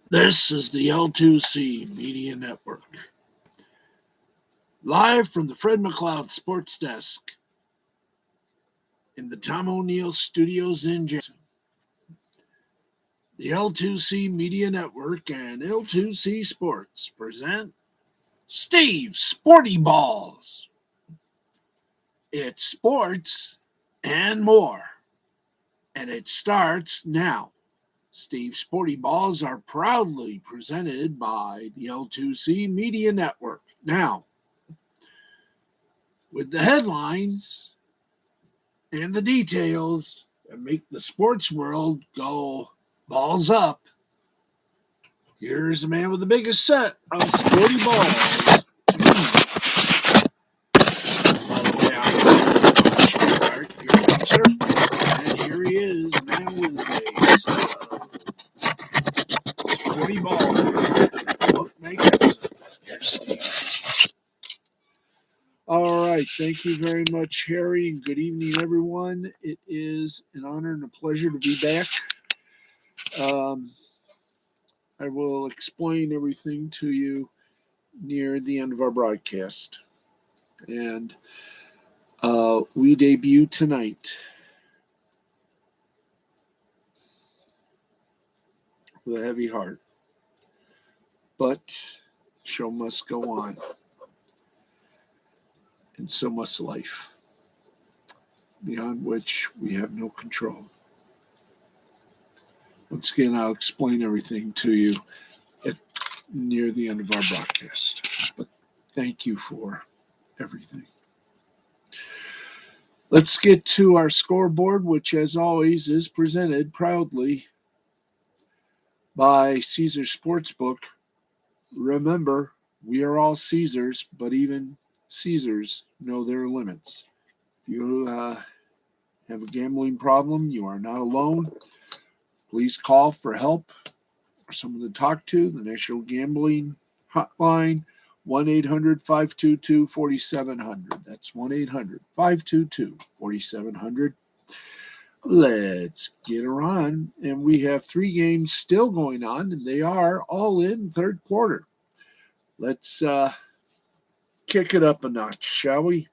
This is the L2C Media Network. Live from the Fred McLeod Sports Desk in the Tom O'Neill Studios in Jackson. The L2C Media Network and L2C Sports present Steve's Sporty Balls. It's sports and more. And it starts now. Steve's Sporty Balls are proudly presented by the L2C Media Network. Now, with the headlines and the details that make the sports world go balls up, here's the man with the biggest set of Sporty Balls. By the way, I'm your producer, and here he is, the man with a set of Sporty Balls. Look, make it. Here's Steve. All right. Thank you very much, Harry, and good evening, everyone. It is an honor and a pleasure to be back. I will explain everything to you near the end of our broadcast. And we debut tonight with a heavy heart. But show must go on. And so must life, beyond which we have no control. Once again, I'll explain everything to you near the end of our broadcast. But thank you for everything. Let's get to our scoreboard, which, as always, is presented proudly by Caesar Sportsbook. Remember, we are all Caesars, but even Caesars know their limits. If you have a gambling problem, you are not alone. Please call for help or someone to talk to. The National Gambling Hotline, 1-800-522-4700. That's 1-800-522-4700. Let's get her on. And we have 3 games still going on, and they are all in third quarter. Let's kick it up a notch, shall we?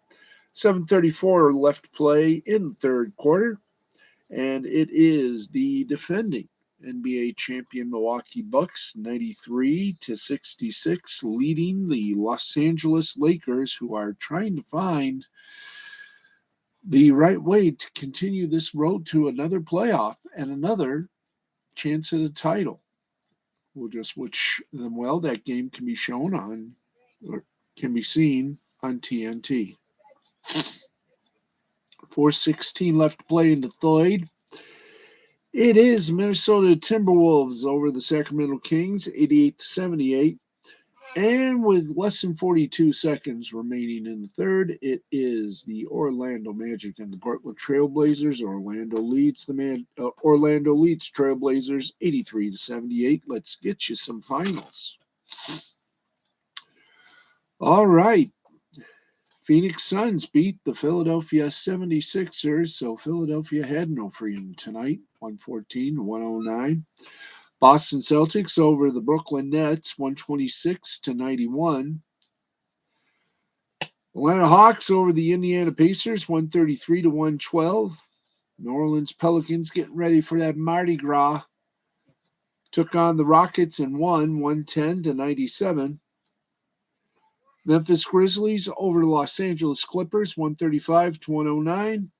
7:34 left to play in the third quarter, and it is the defending NBA champion Milwaukee Bucks 93-66 leading the Los Angeles Lakers, who are trying to find the right way to continue this road to another playoff and another chance at a title. We'll just wish them well. That game can be shown on, or can be seen on TNT. 4:16 left to play in the third. It is Minnesota Timberwolves over the Sacramento Kings, 88-78. And with less than 42 seconds remaining in the third, it is the Orlando Magic and the Portland Trailblazers. Orlando leads Trailblazers 83-78. Let's get you some finals. All right. Phoenix Suns beat the Philadelphia 76ers, so Philadelphia had no freedom tonight, 114-109. Boston Celtics over the Brooklyn Nets, 126-91. Atlanta Hawks over the Indiana Pacers, 133-112. New Orleans Pelicans getting ready for that Mardi Gras. Took on the Rockets and won, 110-97. Memphis Grizzlies over the Los Angeles Clippers, 135-109.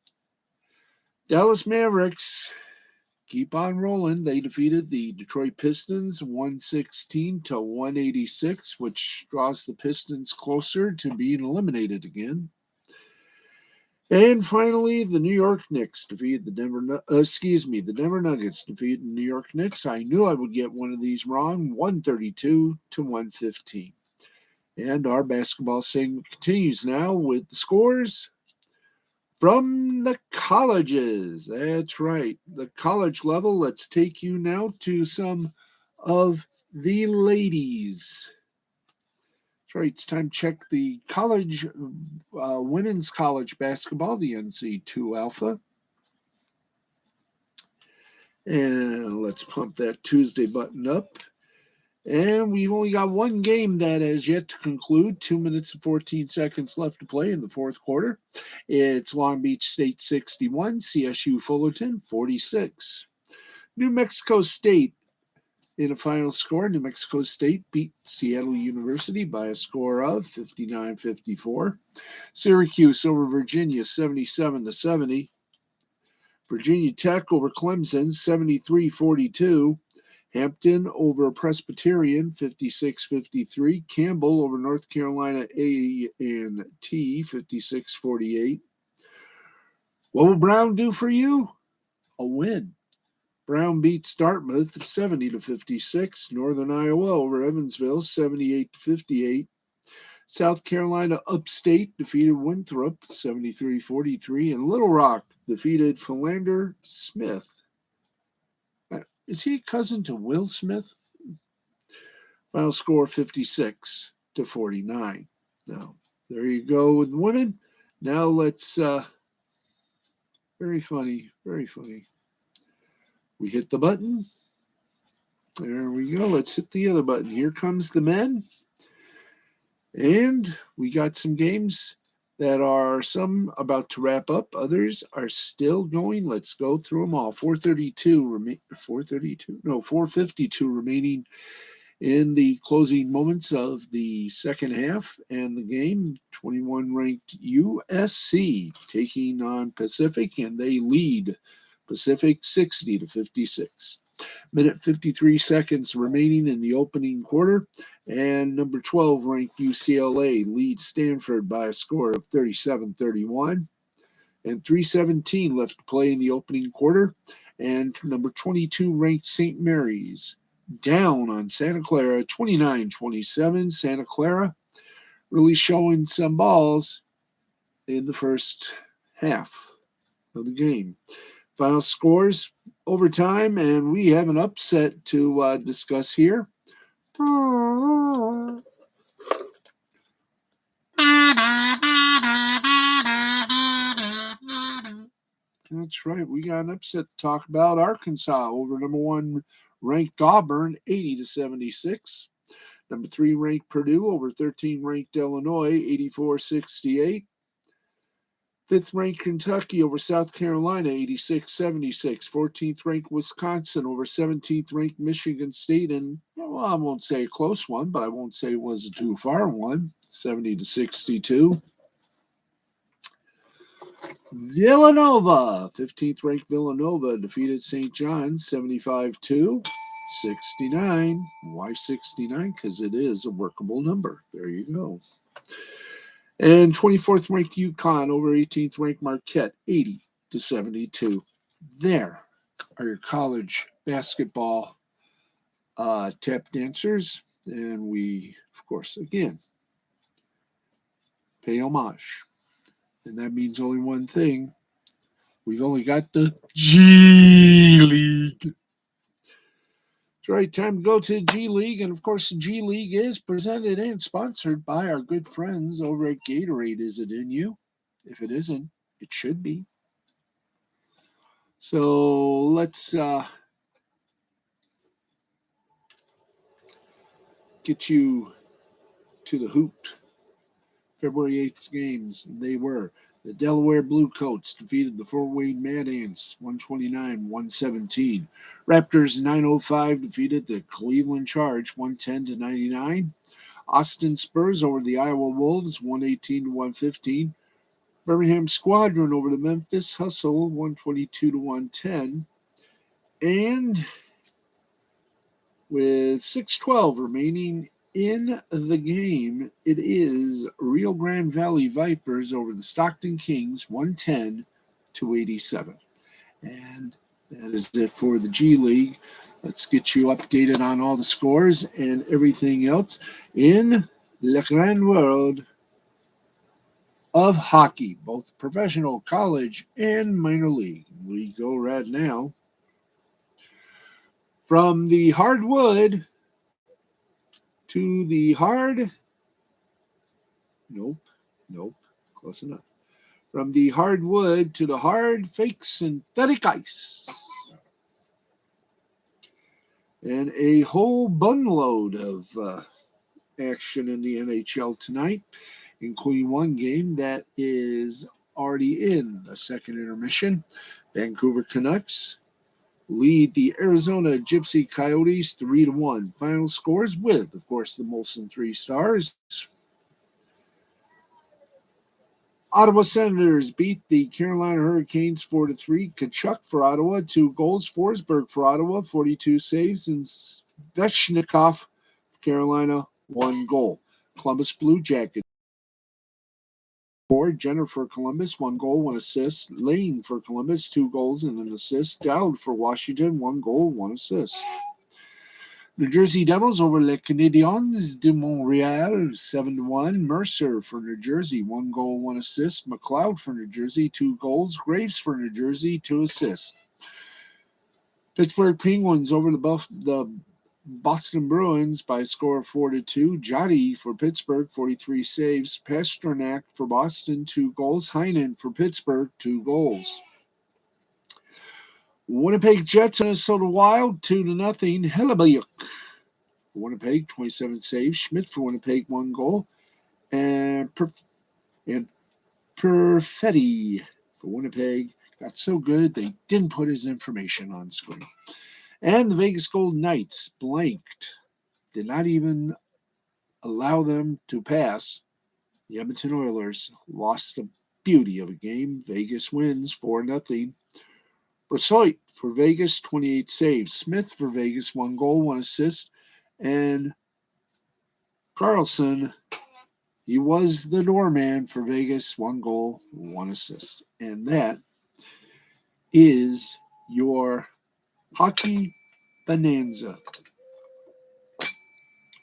Dallas Mavericks keep on rolling. They defeated the Detroit Pistons 116-186, which draws the Pistons closer to being eliminated again. And finally, the New York Knicks defeated the Denver Nuggets defeated the New York Knicks. I knew I would get one of these wrong, 132-115. And our basketball segment continues now with the scores from the colleges. That's right, the college level. Let's take you now to some of the ladies. That's right, it's time to check the college, women's college basketball, the NC2 Alpha. And let's pump that Tuesday button up. And we've only got one game that has yet to conclude. 2 minutes and 14 seconds left to play in the fourth quarter. It's Long Beach State 61, CSU Fullerton 46. New Mexico State in a final score. New Mexico State beat Seattle University by a score of 59-54. Syracuse over Virginia 77-70. Virginia Tech over Clemson 73-42. Hampton over Presbyterian 56-53. Campbell over North Carolina A&T 56-48. What will Brown do for you? A win. Brown beats Dartmouth 70-56. Northern Iowa over Evansville 78-58. South Carolina Upstate defeated Winthrop 73-43. And Little Rock defeated Philander Smith. Is he a cousin to Will Smith? Final score 56-49. Now, there you go with women. Now let's, very funny, very funny. We hit the button. There we go. Let's hit the other button. Here comes the men. And we got some games that are some about to wrap up. Others are still going. Let's go through them all. 452 remaining in the closing moments of the second half. And the game, 21-ranked USC taking on Pacific, and they lead Pacific 60-56. Minute 53 seconds remaining in the opening quarter, and number 12 ranked UCLA leads Stanford by a score of 37-31, and 3:17 left to play in the opening quarter, and number 22 ranked St. Mary's down on Santa Clara 29-27. Santa Clara really showing some balls in the first half of the game. Final scores, overtime, and we have an upset to discuss here. That's right. We got an upset to talk about. Arkansas over number 1 ranked Auburn 80-76. Number 3 ranked Purdue over 13 ranked Illinois 84-68. 5th ranked Kentucky over South Carolina 86-76. 14th ranked Wisconsin over 17th ranked Michigan State, and well, I won't say a close one, but I won't say it was a too far one, 70-62. Villanova, 15th ranked Villanova defeated St. John's 75-69. Why 69? Because it is a workable number. There you go. And 24th ranked UConn over 18th ranked Marquette 80-72. There are your college basketball tap dancers. And we, of course, again, pay homage. And that means only one thing. We've only got the G League. It's right, time to go to the G League. And, of course, the G League is presented and sponsored by our good friends over at Gatorade. Is it in you? If it isn't, it should be. So let's get you to the hoop. February 8th games, they were the Delaware Bluecoats defeated the Fort Wayne Mad Ants 129-117. Raptors 905 defeated the Cleveland Charge 110-99. Austin Spurs over the Iowa Wolves 118-115. Birmingham Squadron over the Memphis Hustle 122-110. And with 6:12 remaining in the game, it is Rio Grande Valley Vipers over the Stockton Kings 110-87. And that is it for the G League. Let's get you updated on all the scores and everything else in the grand world of hockey, both professional, college, and minor league. We go right now from the hardwood to the hard. Nope, close enough. From the hardwood to the hard, fake synthetic ice. And a whole bunload of action in the NHL tonight, including one game that is already in the second intermission. Vancouver Canucks lead the Arizona Gypsy Coyotes 3-1. Final scores with, of course, the Molson Three Stars. Ottawa Senators beat the Carolina Hurricanes 4-3. Kachuk for Ottawa, 2 goals. Forsberg for Ottawa, 42 saves. And Svechnikov for Carolina, 1 goal. Columbus Blue Jackets. Jenner for Columbus, 1 goal, 1 assist. Lane for Columbus, 2 goals and an assist. Dowd for Washington, 1 goal, 1 assist. New Jersey Devils over Les Canadiens de Montreal, 7-1. Mercer for New Jersey, 1 goal, 1 assist. McLeod for New Jersey, 2 goals. Graves for New Jersey, 2 assists. Pittsburgh Penguins over the Boston Bruins by a score of 4-2. Jotty for Pittsburgh, 43 saves. Pastrnak for Boston, 2 goals. Heinen for Pittsburgh, 2 goals. Winnipeg Jets, Minnesota Wild, 2-0. Hellebuyck for Winnipeg, 27 saves. Schmidt for Winnipeg, 1 goal. And Perfetti for Winnipeg got so good they didn't put his information on screen. And the Vegas Golden Knights blanked, did not even allow them to pass. The Edmonton Oilers lost the beauty of a game. Vegas wins 4-0. Brassard for Vegas, 28 saves. Smith for Vegas, 1 goal, 1 assist. And Carlson, he was the doorman for Vegas, 1 goal, 1 assist. And that is your hockey bonanza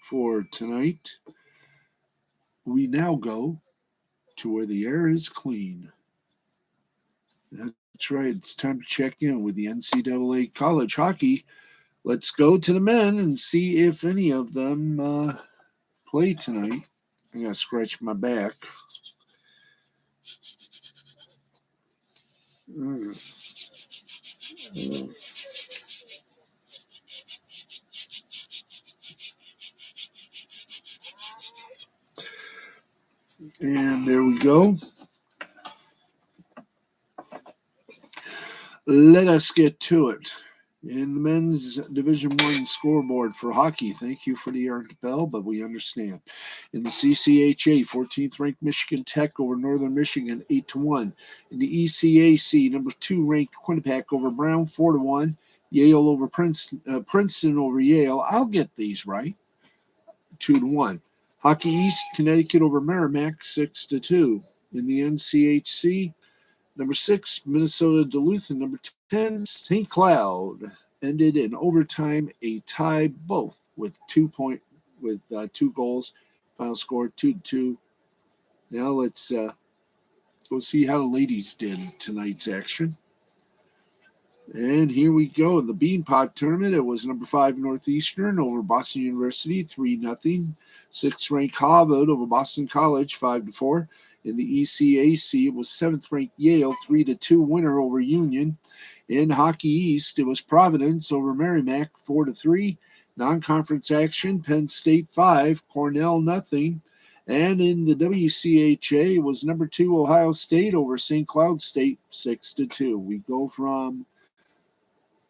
for tonight. We now go to where the air is clean. That's right. It's time to check in with the NCAA college hockey. Let's go to the men and see if any of them play tonight. I got to scratch my back. And there we go. Let us get to it. In the men's Division I scoreboard for hockey, thank you for the errant bell, but we understand. In the CCHA, 14th ranked Michigan Tech over Northern Michigan, 8-1. In the ECAC, number 2 ranked Quinnipiac over Brown, 4-1. Yale over Princeton over Yale. I'll get these right. 2-1. Hockey East, Connecticut over Merrimack, 6-2. In the NCHC, number 6, Minnesota Duluth, and number 10, St. Cloud ended in overtime, a tie, both with 2 goals. Final score 2-2. Now let's go see how the ladies did in tonight's action. And here we go. In the Beanpot tournament, it was number 5 Northeastern over Boston University, 3-0. 6th ranked Harvard over Boston College, 5-4. In the ECAC, it was 7th ranked Yale, 3-2 winner over Union. In Hockey East, it was Providence over Merrimack, 4-3. Non-conference action, Penn State 5, Cornell 0. And in the WCHA, it was number 2 Ohio State over St. Cloud State, 6-2. We go from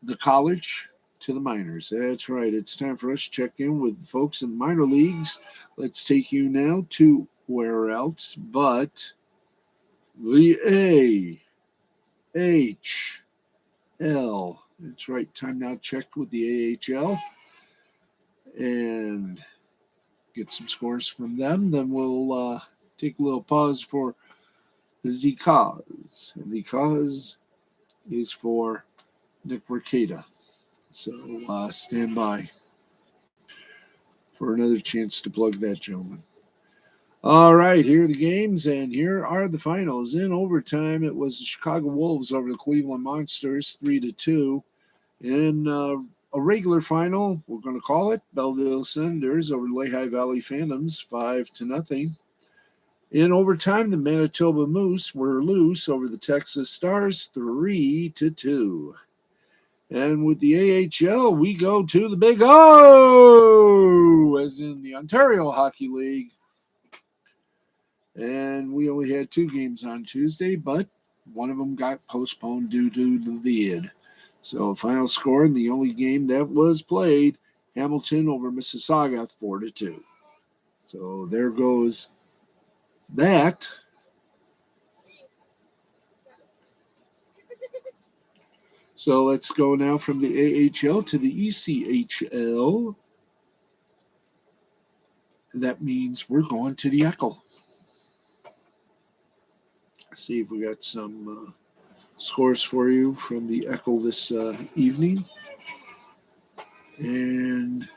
the college to the minors. That's right. It's time for us to check in with folks in minor leagues. Let's take you now to where else but the AHL. That's right. Time now to check with the AHL and get some scores from them. Then we'll take a little pause for the cause. And the cause is for Nick Mercada. So stand by for another chance to plug that gentleman. All right, here are the games, and here are the finals. In overtime, it was the Chicago Wolves over the Cleveland Monsters, 3-2. In a regular final, we're going to call it, Belleville Senators over the Lehigh Valley Phantoms, 5-0. In overtime, the Manitoba Moose were loose over the Texas Stars, 3-2. And with the AHL, we go to the Big O, as in the Ontario Hockey League. And we only had 2 games on Tuesday, but one of them got postponed due to the vid. So final score in the only game that was played, Hamilton over Mississauga 4-2. So there goes that. So let's go now from the AHL to the ECHL. That means we're going to the Echo. See if we got some scores for you from the Echo this evening. And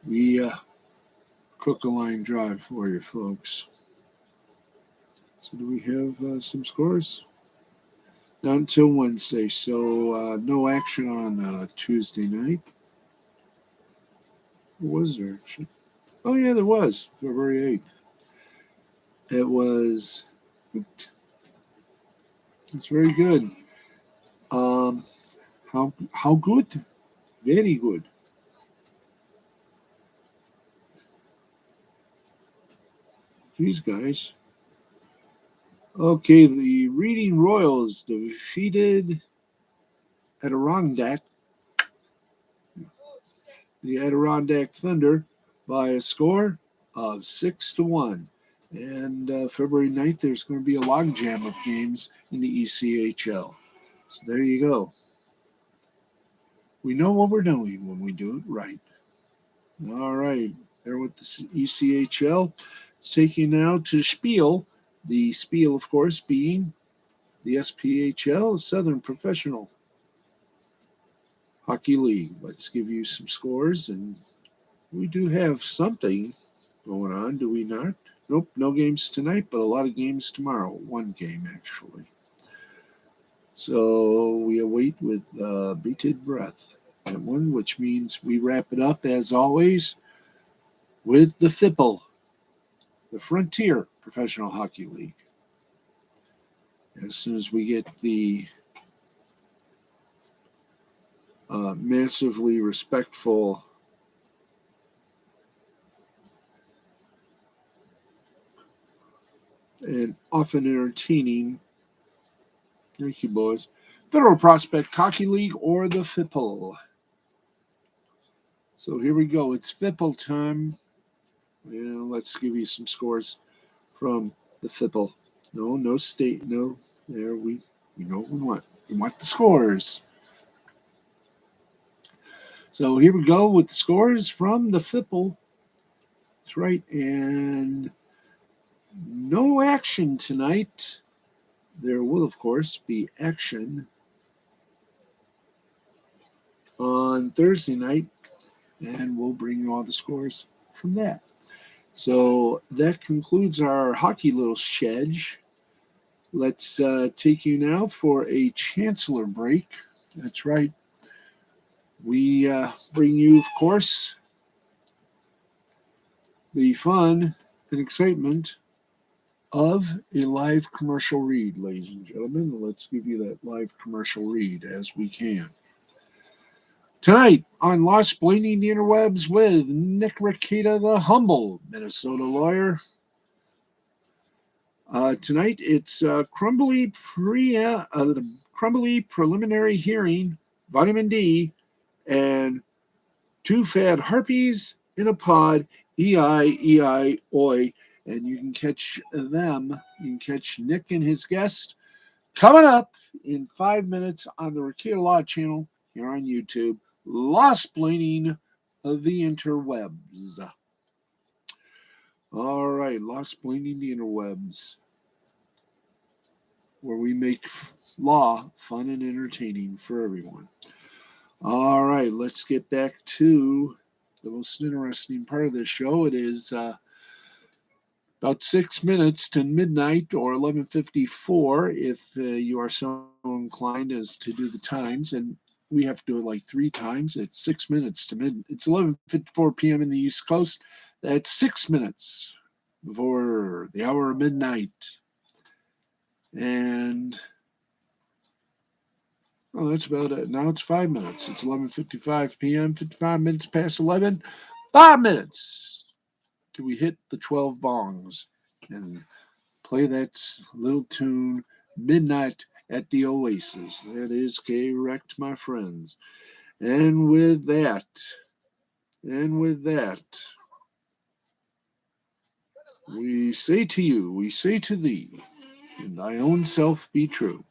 we cook a line drive for you folks. So do we have some scores? Not until Wednesday, so no action on Tuesday night. Or was there action? Oh yeah, there was, February 8th. It was, it's very good. How good? Very good. These guys. Okay, the Reading Royals defeated the Adirondack Thunder by a score of 6-1. And February 9th, there's going to be a logjam of games in the ECHL. So there you go. We know what we're doing when we do it right. All right, there with the ECHL. It's taking you now to Spiel. The Spiel, of course, being the SPHL, Southern Professional Hockey League. Let's give you some scores, and we do have something going on, do we not? Nope, no games tonight, but a lot of games tomorrow. 1 game, actually. So we await with bated breath that one, which means we wrap it up, as always, with the FIPL, the Frontier Professional Hockey League. As soon as we get the massively respectful and often entertaining, thank you, boys, Federal Prospect Hockey League, or the FIPL. So here we go. It's FIPL time. And let's give you some scores from the FIPL. No state, no. There we know what we want. We want the scores. So here we go with the scores from the FIPL. That's right. And no action tonight. There will, of course, be action on Thursday night, and we'll bring you all the scores from that. So that concludes our hockey little schedule. Let's take you now for a Chancellor break. That's right. We bring you, of course, the fun and excitement of a live commercial read, ladies and gentlemen. Let's give you that live commercial read as we can. Tonight on Lost Bleeding the Interwebs with Nick Ricchetta, the humble Minnesota lawyer. Tonight it's crumbly preliminary hearing, vitamin D, and 2 fat harpies in a pod, EI, oi. And you can catch them, you can catch Nick and his guest coming up in 5 minutes on the Ricchetta Law channel here on YouTube. Lost Bleeding the Interwebs. All right, Lost Bleeding the Interwebs, where we make law fun and entertaining for everyone. All right, let's get back to the most interesting part of this show. It is about 6 minutes to midnight, or 11:54 if you are so inclined as to do the times. And we have to do it like 3 times. It's 6 minutes to midnight. It's 11:54 p.m. in the East Coast. That's 6 minutes before the hour of midnight. And Oh, that's about it. Now it's 5 minutes. It's 11:55 p.m. 55 minutes past 11. 5 minutes till we hit the 12 bongs and play that little tune, Midnight at the Oasis. That is correct, my friends. And with that, and with that, we say to you, we say to thee, in thy own self be true.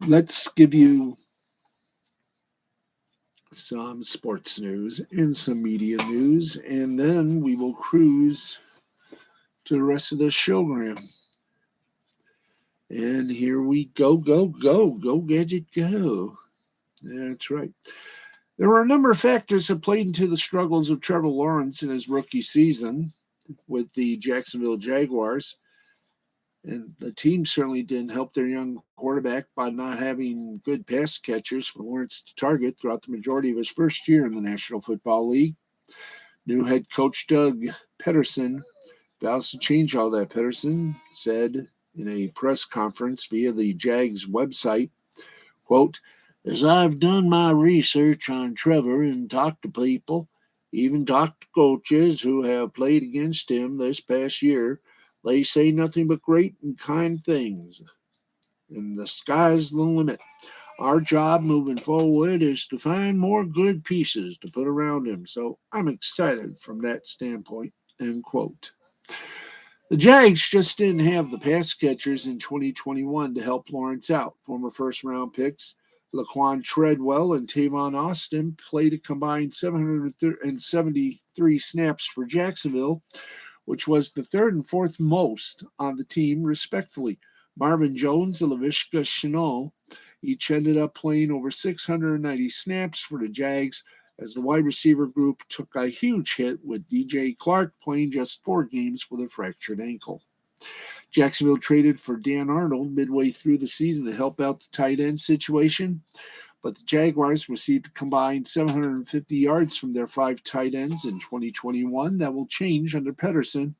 Let's give you some sports news and some media news, and then we will cruise to the rest of the showgram. And here we go, go, go, go, Gadget, go. That's right. There were a number of factors that played into the struggles of Trevor Lawrence in his rookie season with the Jacksonville Jaguars. And the team certainly didn't help their young quarterback by not having good pass catchers for Lawrence to target throughout the majority of his first year in the National Football League. New head coach Doug Peterson vows to change all that. Peterson said in a press conference via the Jags website, quote, as I've done my research on Trevor and talked to people, even talked to coaches who have played against him this past year, they say nothing but great and kind things. And the sky's the limit. Our job moving forward is to find more good pieces to put around him. So I'm excited from that standpoint. End quote. The Jags just didn't have the pass catchers in 2021 to help Lawrence out. Former first round picks Laquan Treadwell and Tavon Austin played a combined 773 snaps for Jacksonville, which was the third and fourth most on the team, respectively. Marvin Jones and Laviska Shenault each ended up playing over 690 snaps for the Jags as the wide receiver group took a huge hit with DJ Clark playing just 4 games with a fractured ankle. Jacksonville traded for Dan Arnold midway through the season to help out the tight end situation, but the Jaguars received a combined 750 yards from their 5 tight ends in 2021. That will change under Pedersen,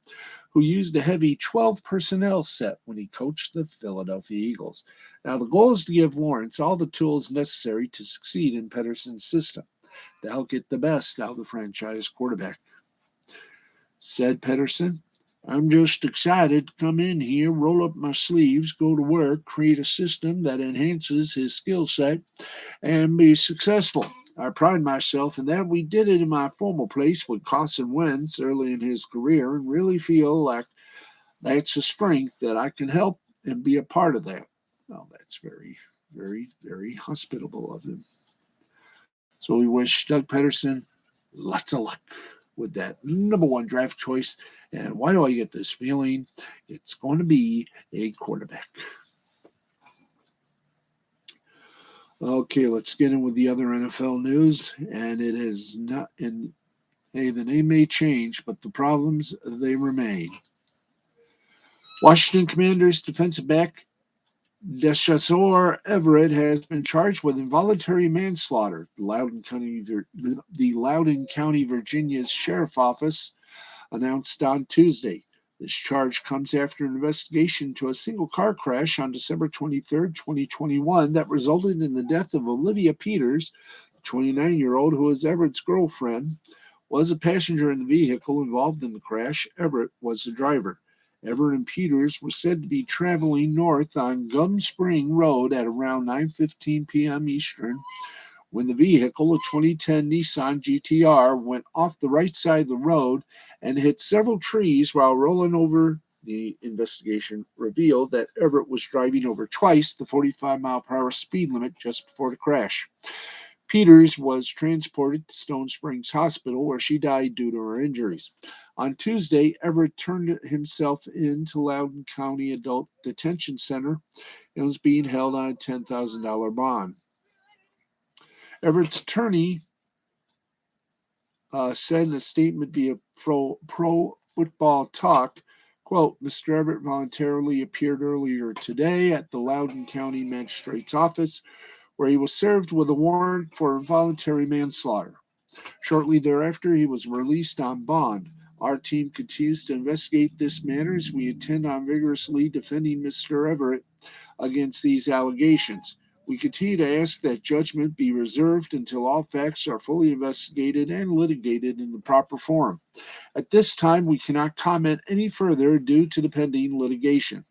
who used a heavy 12 personnel set when he coached the Philadelphia Eagles. Now, the goal is to give Lawrence all the tools necessary to succeed in Pedersen's system. They'll get the best out of the franchise quarterback. Said Pedersen, I'm just excited to come in here, roll up my sleeves, go to work, create a system that enhances his skill set, and be successful. I pride myself in that. We did it in my former place with Carson Wentz early in his career and really feel like that's a strength that I can help and be a part of that. Well, that's very, very, very hospitable of him. So we wish Doug Peterson lots of luck with that number 1 draft choice. And why do I get this feeling? It's going to be a quarterback. Okay, let's get in with the other NFL news. And it is not in, hey, the name may change, but the problems, they remain. Washington Commanders defensive back Deshazor Everett has been charged with involuntary manslaughter. The Loudoun County, Virginia's Sheriff Office announced on Tuesday. This charge comes after an investigation into a single car crash on December 23, 2021, that resulted in the death of Olivia Peters, the 29-year-old who was Everett's girlfriend, was a passenger in the vehicle involved in the crash. Everett was the driver. Everett and Peters were said to be traveling north on Gum Spring Road at around 9:15 p.m. Eastern when the vehicle, a 2010 Nissan GTR, went off the right side of the road and hit several trees while rolling over. The investigation revealed that Everett was driving over twice the 45-mile-per-hour speed limit just before the crash. Peters was transported to Stone Springs Hospital, where she died due to her injuries. On Tuesday, Everett turned himself in to Loudoun County Adult Detention Center and was being held on a $10,000 bond. Everett's attorney said in a statement via Pro Football Talk, quote, Mr. Everett voluntarily appeared earlier today at the Loudoun County Magistrate's office, where he was served with a warrant for involuntary manslaughter. Shortly thereafter, he was released on bond. Our team continues to investigate this matter as we intend on vigorously defending Mr. Everett against these allegations. We continue to ask that judgment be reserved until all facts are fully investigated and litigated in the proper forum. At this time, we cannot comment any further due to the pending litigation.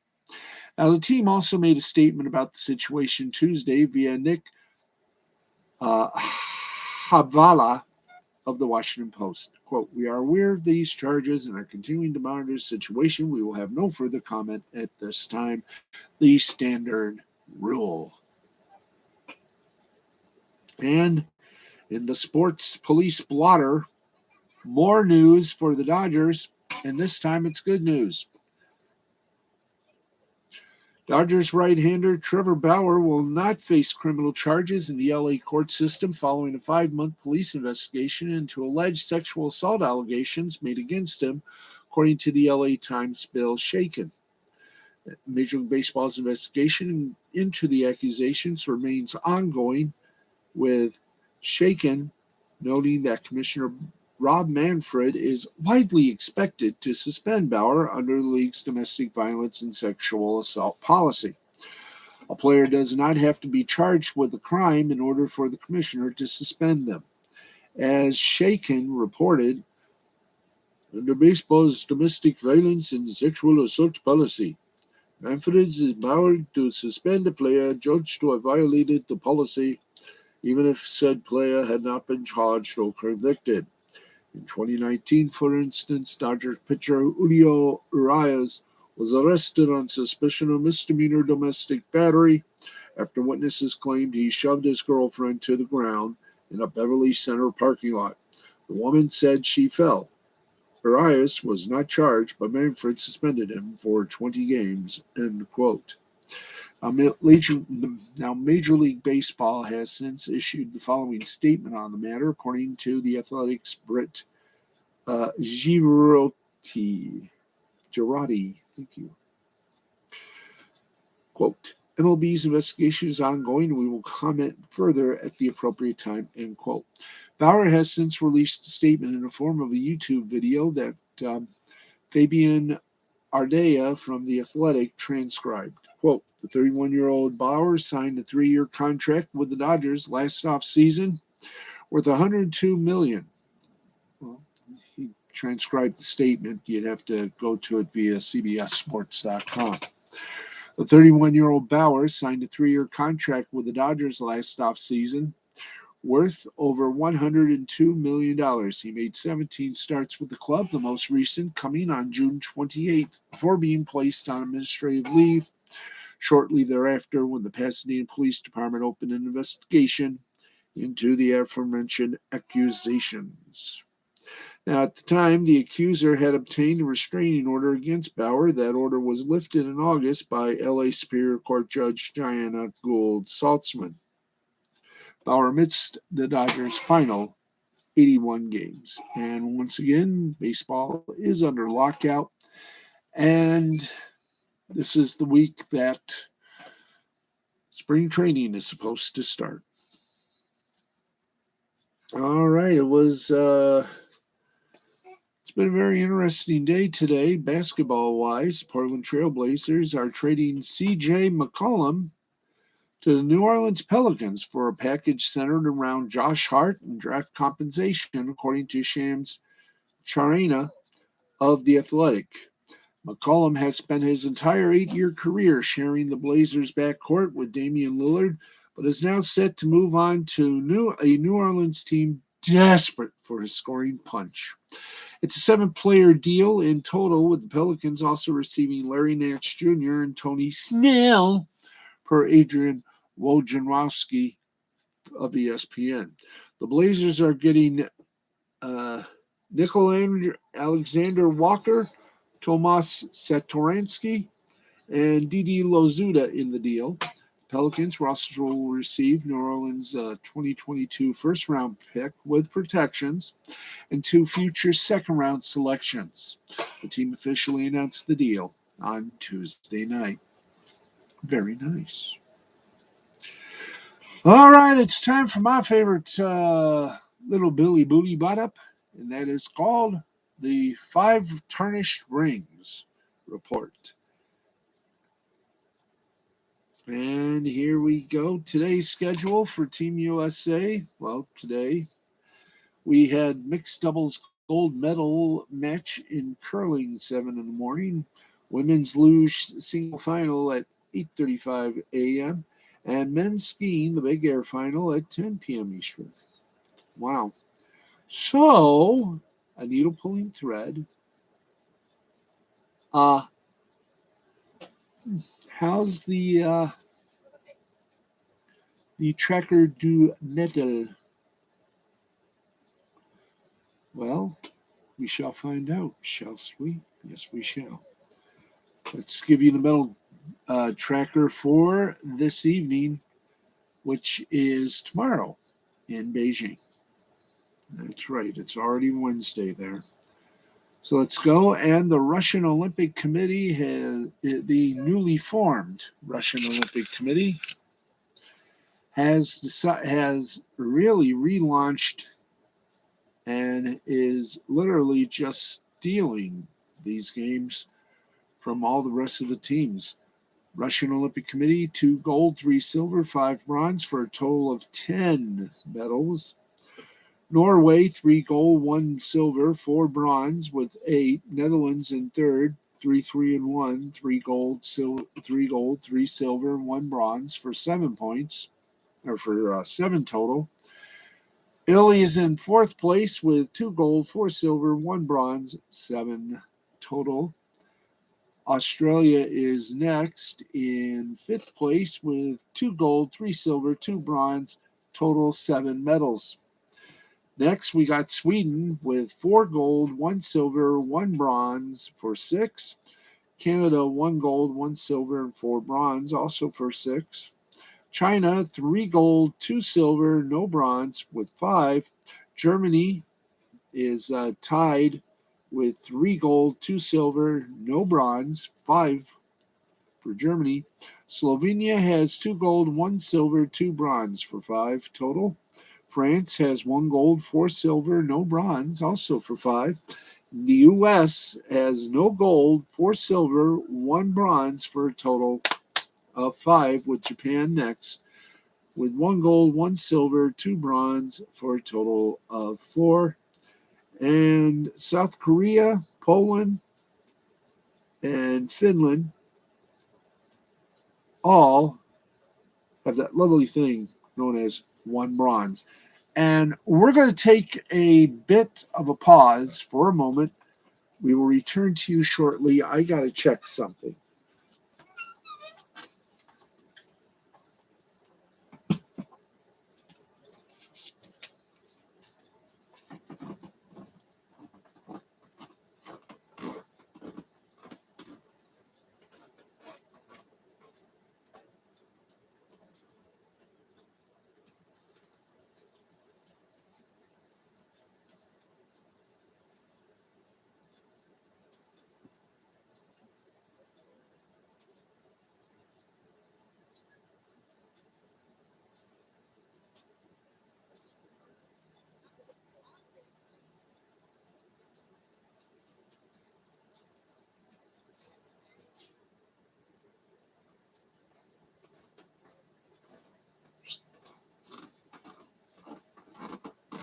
Now, the team also made a statement about the situation Tuesday via Nick Habvala of the Washington Post. Quote, "We are aware of these charges and are continuing to monitor the situation. We will have no further comment at this time. The standard rule." And in the sports police blotter, more news for the Dodgers, and this time it's good news. Dodgers right-hander Trevor Bauer will not face criminal charges in the LA court system following a 5-month police investigation into alleged sexual assault allegations made against him, according to the LA Times Bill Shaken. Major League Baseball's investigation into the accusations remains ongoing, with Shaken noting that Commissioner Rob Manfred is widely expected to suspend Bauer under the league's domestic violence and sexual assault policy. A player does not have to be charged with a crime in order for the commissioner to suspend them. As Shaken reported, under baseball's domestic violence and sexual assault policy, Manfred is empowered to suspend a player judged to have violated the policy, even if said player had not been charged or convicted. In 2019, for instance, Dodgers pitcher Julio Urias was arrested on suspicion of misdemeanor domestic battery after witnesses claimed he shoved his girlfriend to the ground in a Beverly Center parking lot. The woman said she fell. Urias was not charged, but Manfred suspended him for 20 games, end quote. Now, Major League Baseball has since issued the following statement on the matter, according to the Athletics' Britt Girardi. Thank you. Quote, "MLB's investigation is ongoing, and we will comment further at the appropriate time," end quote. Bauer has since released a statement in the form of a YouTube video that Fabian Ardea from The Athletic transcribed. Quote, "The 31-year-old Bauer signed a 3-year contract with the Dodgers last offseason worth $102 million." Well, he transcribed the statement. You'd have to go to it via CBSSports.com. The 31-year-old Bauer signed a 3-year contract with the Dodgers last offseason worth over $102 million. He made 17 starts with the club, the most recent coming on June 28th, before being placed on administrative leave shortly thereafter when the Pasadena Police Department opened an investigation into the aforementioned accusations. Now, at the time, the accuser had obtained a restraining order against Bauer. That order was lifted in August by LA Superior Court Judge Diana Gould Saltzman. Bauer missed the Dodgers' final 81 games. And once again, baseball is under lockout. And this is the week that spring training is supposed to start. All right, it's been a very interesting day today, basketball-wise. Portland Trail Blazers are trading C.J. McCollum to the New Orleans Pelicans for a package centered around Josh Hart and draft compensation, according to Shams Charania of The Athletic. McCollum has spent his entire 8-year career sharing the Blazers' backcourt with Damian Lillard, but is now set to move on to a New Orleans team desperate for his scoring punch. It's a 7-player deal in total, with the Pelicans also receiving Larry Nance Jr. and Tony Snell, per Adrian Wojnarowski of ESPN. The Blazers are getting Nickel Alexander Walker, Tomas Satoransky, and Didi Lozuda in the deal. Pelicans also will receive New Orleans' 2022 first-round pick with protections and 2 future second-round selections. The team officially announced the deal on Tuesday night. Very nice. All right, it's time for my favorite little Billy Booty butt up, and that is called the 5 tarnished rings report. And here we go. Today's schedule for Team USA. Well, today we had mixed doubles gold medal match in curling 7 in the morning, women's luge single final at 8:35 a.m., and men's skiing the big air final at 10 p.m. Eastern. Wow. So, a needle pulling thread. How's the tracker du medal? Well, we shall find out, shall we? Yes, we shall. Let's give you the medal tracker for this evening, which is tomorrow in Beijing. That's right. It's already Wednesday there. So let's go. And the Russian Olympic Committee the newly formed Russian Olympic Committee has really relaunched and is literally just stealing these games from all the rest of the teams. Russian Olympic Committee, 2 gold, 3 silver, 5 bronze for a total of 10 medals. Norway, 3 gold, 1 silver, 4 bronze with 8. Netherlands in third, 3 and 1, 3 gold, 3 silver, and 1 bronze for 7 points, or for 7 total. Italy is in fourth place with 2 gold, 4 silver, 1 bronze, 7 total. Australia is next in fifth place with 2 gold, 3 silver, 2 bronze, total 7 medals. Next, we got Sweden with 4 gold, 1 silver, 1 bronze for 6. Canada, 1 gold, 1 silver, and 4 bronze, also for 6. China, 3 gold, 2 silver, no bronze with 5. Germany is tied with 3 gold, 2 silver, no bronze, 5 for Germany. Slovenia has 2 gold, 1 silver, 2 bronze for 5 total. France has 1 gold, 4 silver, no bronze, also for 5. The U.S. has no gold, 4 silver, 1 bronze for a total of 5, with Japan next with 1 gold, 1 silver, 2 bronze for a total of 4. And South Korea, Poland, and Finland all have that lovely thing known as 1 bronze. And we're going to take a bit of a pause for a moment. We will return to you shortly. I got to check something.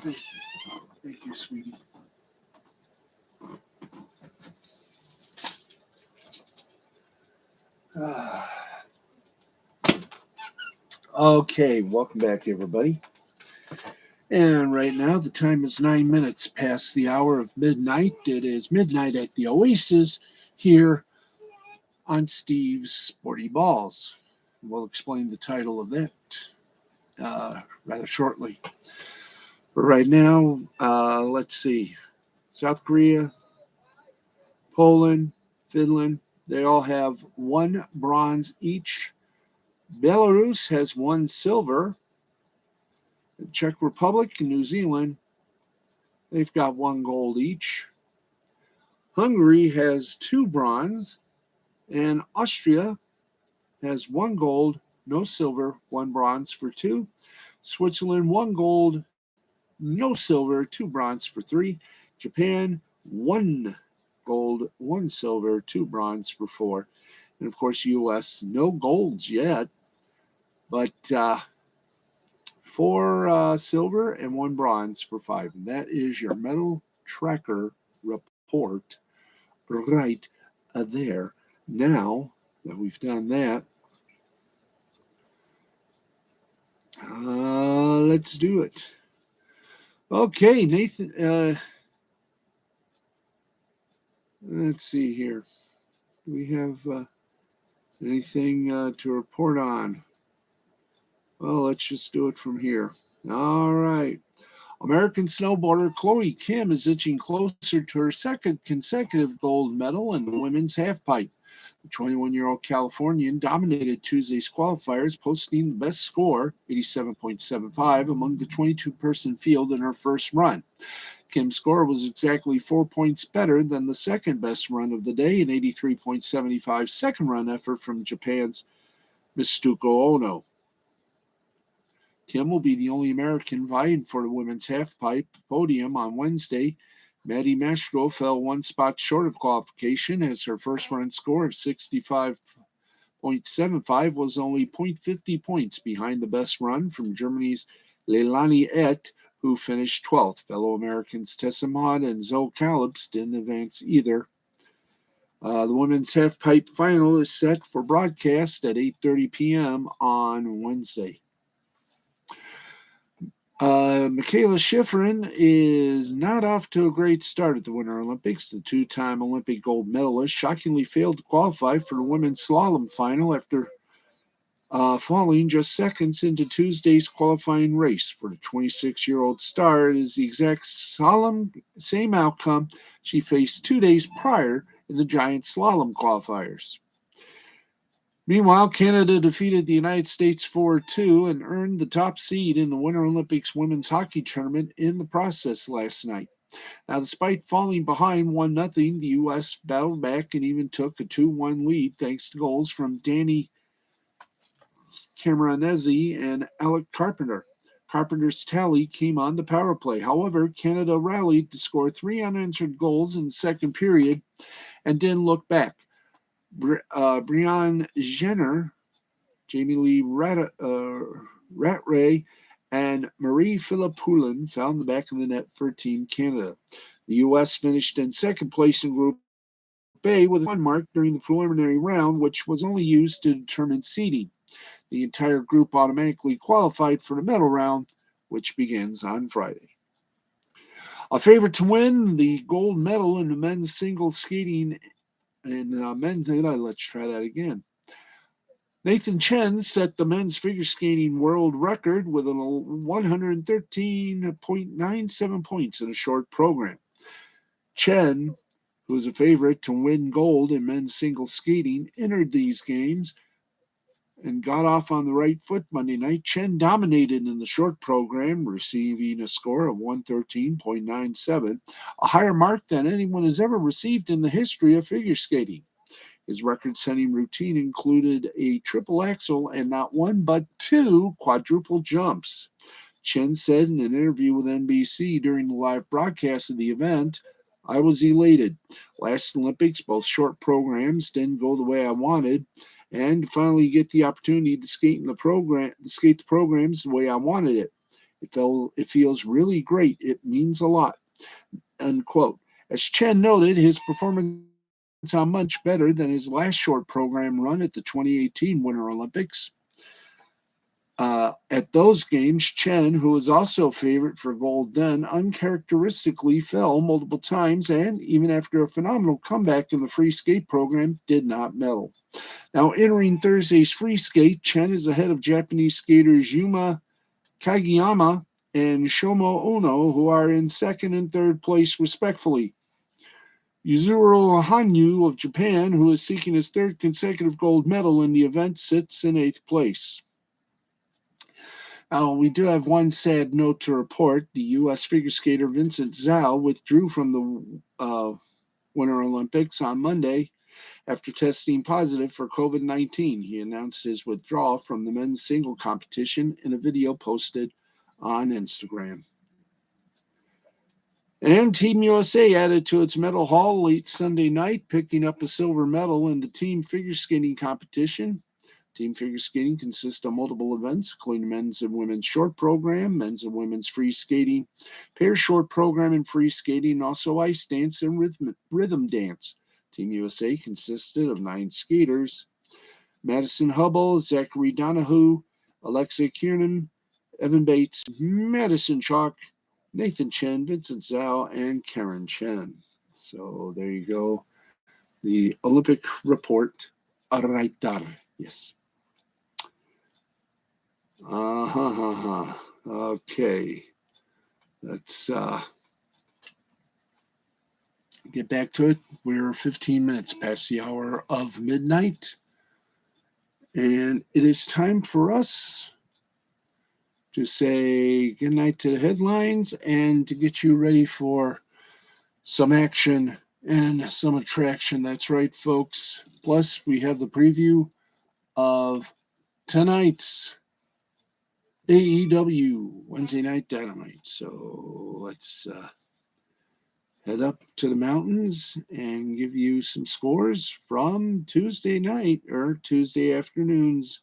Thank you. Thank you, sweetie. Okay, welcome back, everybody. And right now, the time is 9 minutes past the hour of midnight. It is midnight at the Oasis here on Steve's Sporty Balls. We'll explain the title of that rather shortly. But right now, let's see. South Korea, Poland, Finland, they all have 1 bronze each. Belarus has 1 silver. The Czech Republic and New Zealand, they've got 1 gold each. Hungary has 2 bronze. And Austria has 1 gold, no silver, 1 bronze for 2. Switzerland, 1 gold, no silver, 2 bronze for 3. Japan, 1 gold, 1 silver, 2 bronze for 4. And of course, U.S., no golds yet, but 4 silver and 1 bronze for 5. And that is your medal tracker report right there. Now that we've done that, let's do it. Okay, Nathan, let's see here. Do we have anything to report on? Well, let's just do it from here. All right. American snowboarder Chloe Kim is inching closer to her second consecutive gold medal in the women's halfpipe. The 21-year-old Californian dominated Tuesday's qualifiers, posting the best score, 87.75, among the 22-person field in her first run. Kim's score was exactly 4 points better than the second best run of the day, an 83.75 second run effort from Japan's Mitsuko Ono. Kim will be the only American vying for the women's halfpipe podium on Wednesday. Maddie Mastro fell 1 spot short of qualification as her first run score of 65.75 was only 0.50 points behind the best run from Germany's Leilani Et, who finished 12th. Fellow Americans Tessa Maud and Zoe Calebs didn't advance either. The women's halfpipe final is set for broadcast at 8:30 p.m. on Wednesday. Michaela Schifrin is not off to a great start at the Winter Olympics. The 2-time Olympic gold medalist shockingly failed to qualify for the women's slalom final after falling just seconds into Tuesday's qualifying race. For the 26-year-old star, it is the exact same outcome she faced 2 days prior in the giant slalom qualifiers. Meanwhile, Canada defeated the United States 4-2 and earned the top seed in the Winter Olympics women's hockey tournament in the process last night. Now, despite falling behind 1-0, the U.S. battled back and even took a 2-1 lead thanks to goals from Danny Camoranesi and Alec Carpenter. Carpenter's tally came on the power play. However, Canada rallied to score 3 unanswered goals in the second period and didn't look back. Brianne Jenner, Jamie Lee Rattray, and Marie Philippoulin found the back of the net for Team Canada. The U.S. finished in second place in Group A with 1 mark during the preliminary round, which was only used to determine seeding. The entire group automatically qualified for the medal round, which begins on Friday. A favorite to win the gold medal in the men's single skating let's try that again. Nathan Chen set the men's figure skating world record with a 113.97 points in a short program. Chen, who is a favorite to win gold in men's single skating, entered these games and got off on the right foot Monday night. Chen dominated in the short program, receiving a score of 113.97, a higher mark than anyone has ever received in the history of figure skating. His record-setting routine included a triple axel and not 1 but 2 quadruple jumps. Chen said in an interview with NBC during the live broadcast of the event, "I was elated. Last Olympics, both short programs didn't go the way I wanted, and to finally get the opportunity to skate the programs the way I wanted it. It feels really great. It means a lot." Unquote. As Chen noted, his performance on much better than his last short program run at the 2018 Winter Olympics. At those games, Chen, who was also favorite for gold then, uncharacteristically fell multiple times and, even after a phenomenal comeback in the free skate program, did not medal. Now, entering Thursday's free skate, Chen is ahead of Japanese skaters Yuma Kageyama and Shomo Ono, who are in second and third place, respectively. Yuzuru Hanyu of Japan, who is seeking his third consecutive gold medal in the event, sits in 8th place. Now, we do have one sad note to report. The U.S. figure skater Vincent Zhao withdrew from the Winter Olympics on Monday after testing positive for COVID-19. He announced his withdrawal from the men's single competition in a video posted on Instagram. And Team USA added to its medal haul late Sunday night, picking up a silver medal in the team figure skating competition. Team figure skating consists of multiple events, including men's and women's short program, men's and women's free skating, pair short program and free skating, and also ice dance and rhythm dance. Team USA consisted of 9 skaters: Madison Hubble, Zachary Donahue, Alexa Kiernan, Evan Bates, Madison Chalk, Nathan Chen, Vincent Zhao, and Karen Chen. So there you go. The Olympic report. Right. Yes. Okay. Let's get back to it. We're 15 minutes past the hour of midnight. And it is time for us to say goodnight to the headlines and to get you ready for some action and some attraction. That's right, folks. Plus, we have the preview of tonight's AEW Wednesday Night Dynamite. So let's head up to the mountains and give you some scores from Tuesday night or Tuesday afternoon's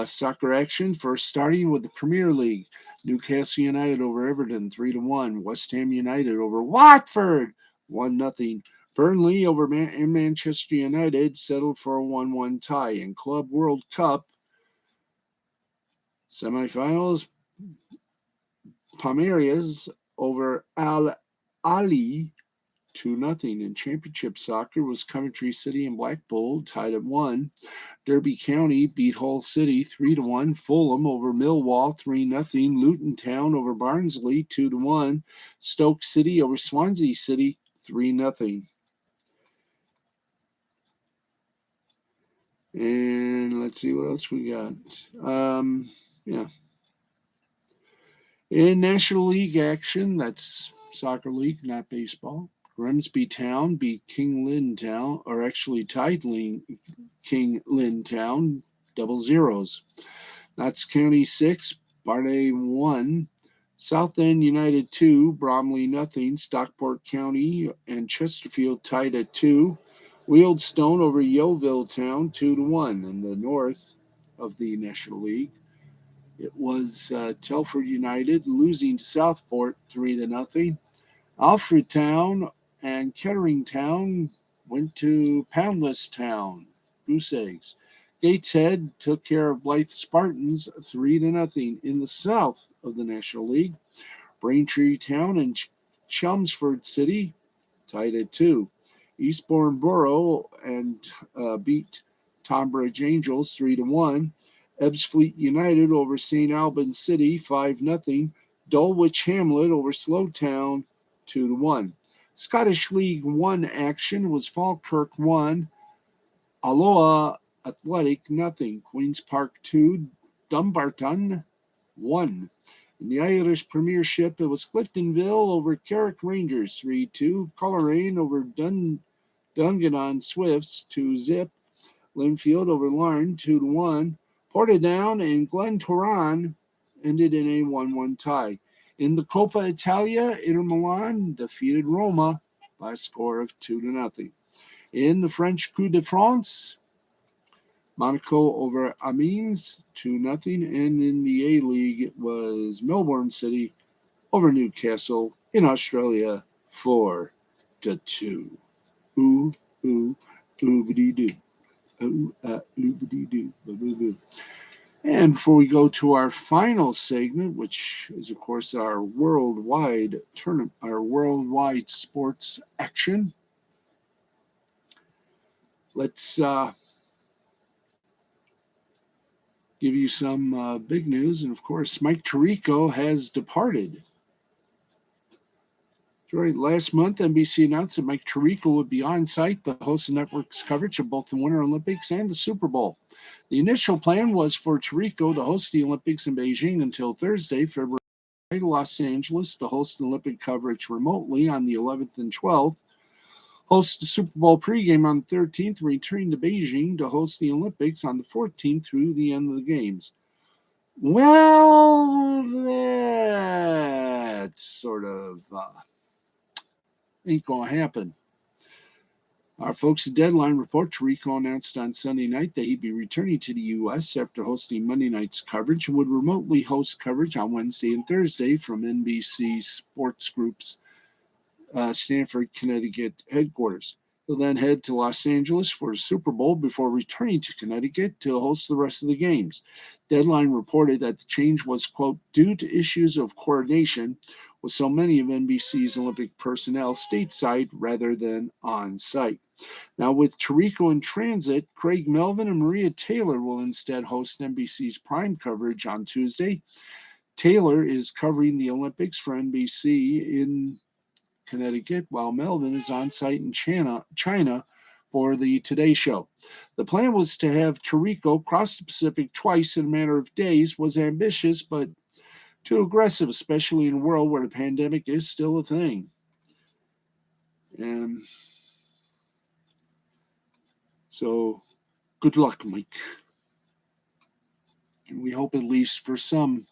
soccer action. First, starting with the Premier League: Newcastle United over Everton 3-1. West Ham United over Watford 1-0. Burnley over Manchester United settled for a 1-1 tie. In Club World Cup semifinals, Palmeiras over Al Ali 2-0. In Championship Soccer was Coventry City and Blackpool tied at 1. Derby County beat Hull City 3-1. Fulham over Millwall 3-0. Luton Town over Barnsley 2-1. Stoke City over Swansea City 3-0. And let's see what else we got. Yeah. In National League action, that's soccer league, not baseball. Grimsby Town beat King Lynn Town, or actually tied King Lynn Town, 0-0. Notts County 6, Barnet 1, Southend United 2, Bromley 0, Stockport County and Chesterfield tied at 2, Wealdstone over Yeovil Town 2-1. In the north of the National League, it was Telford United losing to Southport 3-0. Alfred Town and Kettering Town went to Poundless Town, Goose Eggs. Gateshead took care of Blythe Spartans 3-0. In the south of the National League, Braintree Town and Chelmsford City tied at 2. Eastbourne Borough and beat Tonbridge Angels 3-1. Ebbsfleet United over St. Albans City 5-0. Dulwich Hamlet over Slowtown 2-1. Scottish League 1 action was Falkirk 1, Alloa Athletic 0. Queen's Park 2, Dumbarton 1. In the Irish Premiership, it was Cliftonville over Carrick Rangers 3-2. Coleraine over Dungannon Swifts 2-0. Linfield over Larne 2-1. Portadown and Glentoran ended in a 1-1 tie. In the Coppa Italia, Inter Milan defeated Roma by a score of 2-0. In the French Coupe de France, Monaco over Amiens 2-0. And in the A-League, it was Melbourne City over Newcastle in Australia 4-2. Ooh, ooh, oobity-doo. Ooh, oobity-doo. Boo-boo-boo. And before we go to our final segment, which is, of course, our worldwide tournament, our worldwide sports action, let's give you some big news. And, of course, Mike Tirico has departed. That's right. Last month, NBC announced that Mike Tirico would be on site to host the network's coverage of both the Winter Olympics and the Super Bowl. The initial plan was for Tirico to host the Olympics in Beijing until Thursday, February, Los Angeles to host Olympic coverage remotely on the 11th and 12th, host the Super Bowl pregame on the 13th, returning to Beijing to host the Olympics on the 14th through the end of the games. Well, that's sort of Ain't going to happen. Our folks at Deadline report Tirico announced on Sunday night that he'd be returning to the U.S. after hosting Monday night's coverage and would remotely host coverage on Wednesday and Thursday from NBC Sports Group's Stamford, Connecticut headquarters. He'll then head to Los Angeles for the Super Bowl before returning to Connecticut to host the rest of the games. Deadline reported that the change was, quote, due to issues of coordination with so many of NBC's Olympic personnel stateside rather than on site. Now, with Tirico in transit, Craig Melvin and Maria Taylor will instead host NBC's prime coverage on Tuesday. Taylor is covering the Olympics for NBC in Connecticut, while Melvin is on site in China for the Today Show. The plan was to have Tirico cross the Pacific twice in a matter of days, was ambitious, but too aggressive, especially in a world where the pandemic is still a thing. And so, good luck, Mike. And we hope at least for some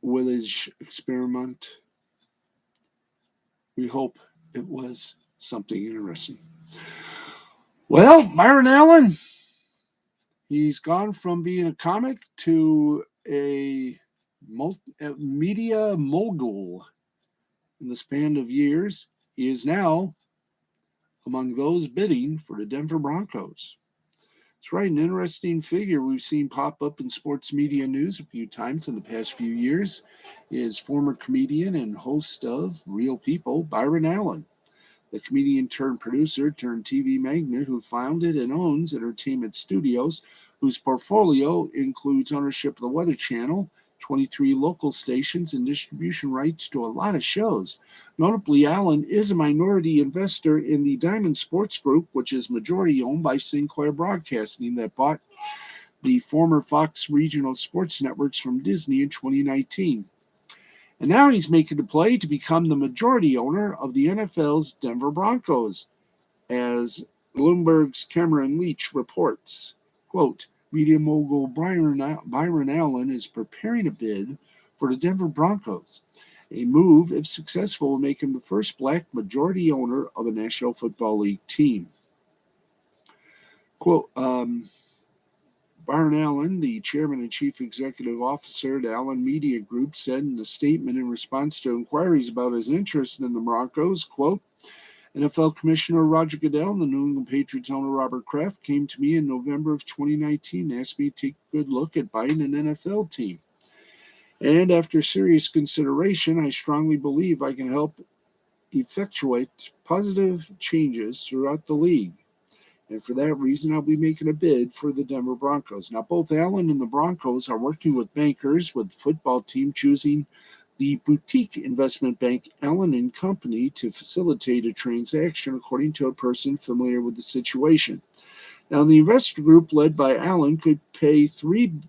village experiment, we hope it was something interesting. Well, Byron Allen, he's gone from being a comic to a media mogul in the span of years. He is now among those bidding for the Denver Broncos. It's right, an interesting figure we've seen pop up in sports media news a few times in the past few years is former comedian and host of Real People, Byron Allen. The comedian turned producer turned TV magnate who founded and owns Entertainment Studios, whose portfolio includes ownership of the Weather Channel, 23 local stations, and distribution rights to a lot of shows. Notably, Allen is a minority investor in the Diamond Sports Group, which is majority owned by Sinclair Broadcasting, that bought the former Fox regional sports networks from Disney in 2019. And now he's making the play to become the majority owner of the NFL's Denver Broncos, as Bloomberg's Cameron Leach reports. Quote, media mogul Byron Allen is preparing a bid for the Denver Broncos. A move, if successful, will make him the first black majority owner of a National Football League team. Quote, Byron Allen, the chairman and chief executive officer at Allen Media Group, said in a statement in response to inquiries about his interest in the Broncos, quote, NFL Commissioner Roger Goodell and the New England Patriots owner Robert Kraft came to me in November of 2019 and asked me to take a good look at buying an NFL team. And after serious consideration, I strongly believe I can help effectuate positive changes throughout the league. And for that reason, I'll be making a bid for the Denver Broncos. Now, both Allen and the Broncos are working with bankers, with the football team choosing the boutique investment bank Allen and Company to facilitate a transaction, according to a person familiar with the situation. Now, the investor group led by Allen could pay $3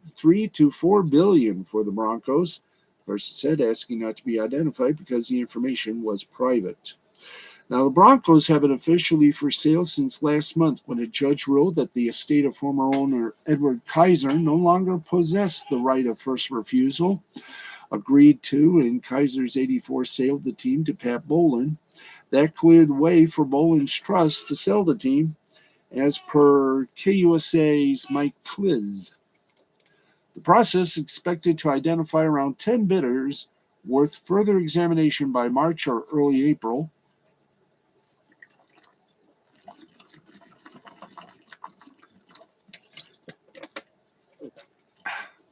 to $4 billion for the Broncos. The person said, asking not to be identified because the information was private. Now, the Broncos have been officially for sale since last month when a judge ruled that the estate of former owner Edward Kaiser no longer possessed the right of first refusal, agreed to in Kaiser's '84 sale of the team to Pat Bowlen. That cleared the way for Bowlen's trust to sell the team, as per KUSA's Mike Kliz. The process is expected to identify around 10 bidders worth further examination by March or early April.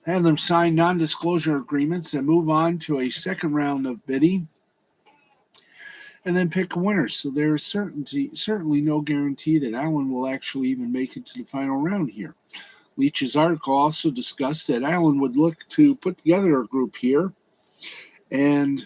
Have them sign non-disclosure agreements and move on to a second round of bidding, and then pick a winner. So there is certainly no guarantee that Allen will actually even make it to the final round here. Leach's article also discussed that Allen would look to put together a group here, and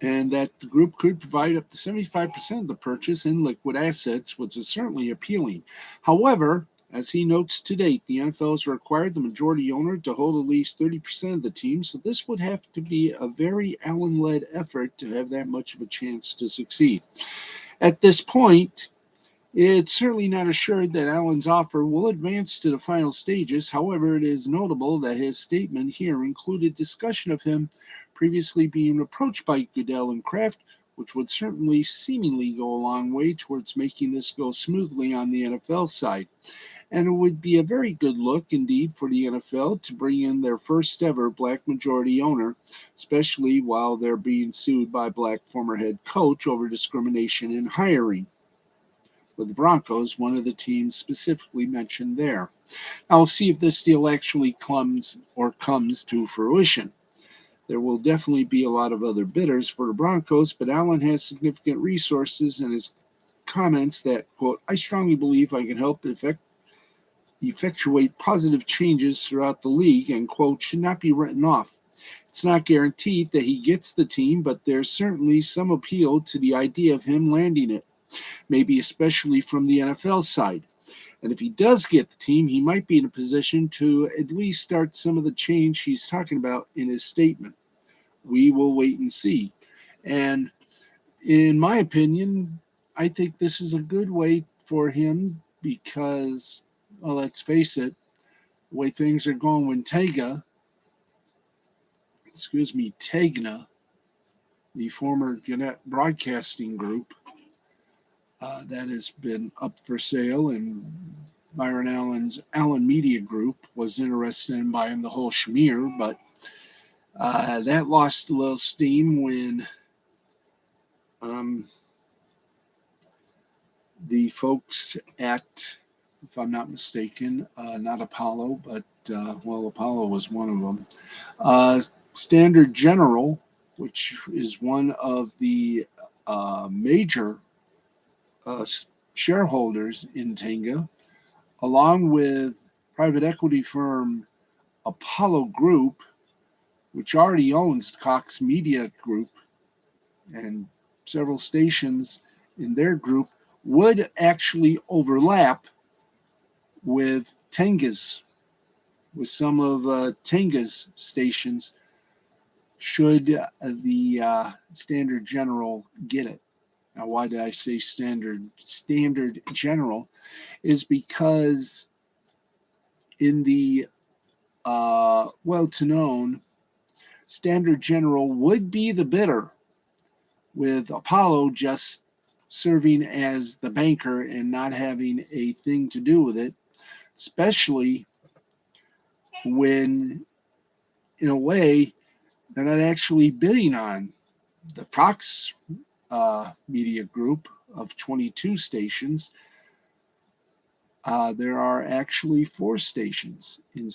that the group could provide up to 75% of the purchase in liquid assets, which is certainly appealing. However, as he notes to date, the NFL has required the majority owner to hold at least 30% of the team, so this would have to be a very Allen-led effort to have that much of a chance to succeed. At this point, It's certainly not assured that Allen's offer will advance to the final stages. However, it is notable that his statement here included discussion of him previously being approached by Goodell and Kraft, which would certainly seemingly go a long way towards making this go smoothly on the NFL side. And it would be a very good look indeed for the NFL to bring in their first ever black majority owner, especially while they're being sued by a black former head coach over discrimination in hiring, with the Broncos, one of the teams specifically mentioned there. Now we'll see if this deal actually comes to fruition. There will definitely be a lot of other bidders for the Broncos, but Allen has significant resources, and his comments that, quote, I strongly believe I can help effectuate positive changes throughout the league, and, quote, should not be written off. It's not guaranteed that he gets the team, but there's certainly some appeal to the idea of him landing it, maybe especially from the NFL side. And if he does get the team, he might be in a position to at least start some of the change he's talking about in his statement. We will wait and see. And in my opinion, I think this is a good way for him because, well, let's face it, the way things are going with Tegna, the former Gannett Broadcasting Group, that has been up for sale, and Byron Allen's Allen Media Group was interested in buying the whole schmear, but that lost a little steam when the folks at, if I'm not mistaken, not Apollo, but, Apollo was one of them, Standard General, which is one of the major shareholders in Tenga, along with private equity firm Apollo Group, which already owns Cox Media Group and several stations in their group, would actually overlap with some of Tenga's stations, should the Standard General get it. Now, why did I say Standard General? Is because in the well-to-known, Standard General would be the bidder, with Apollo just serving as the banker and not having a thing to do with it, especially when, in a way, they're not actually bidding on the Cox Media Group of 22 stations. There are actually 4 stations in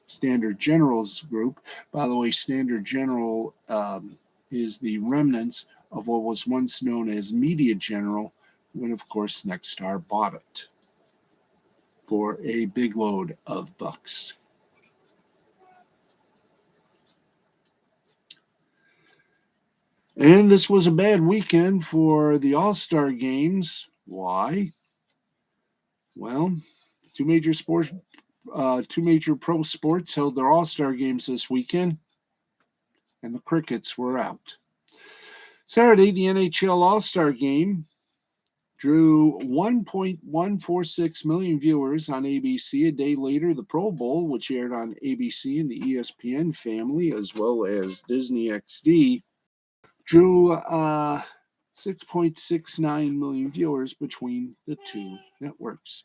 Standard General's group. By the way, Standard General is the remnants of what was once known as Media General, when, of course, Nexstar bought it for a big load of bucks. And this was a bad weekend for the All-Star games. Why? Well, two major pro sports held their All-Star games this weekend, and the Crickets were out. Saturday, the NHL All-Star game drew 1.146 million viewers on ABC. A day later, the Pro Bowl, which aired on ABC and the ESPN family, as well as Disney XD, drew 6.69 million viewers between the two networks.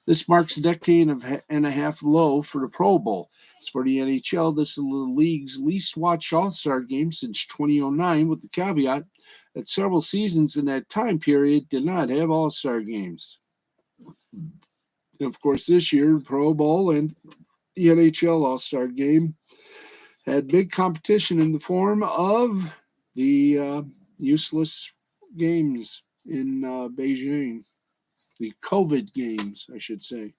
This marks a decade and a half low for the Pro Bowl. As for the NHL, this is the league's least watched All-Star game since 2009, with the caveat that several seasons in that time period did not have All-Star games. And of course, this year, Pro Bowl and the NHL All-Star game had big competition in the form of the useless games in Beijing, the COVID games, I should say,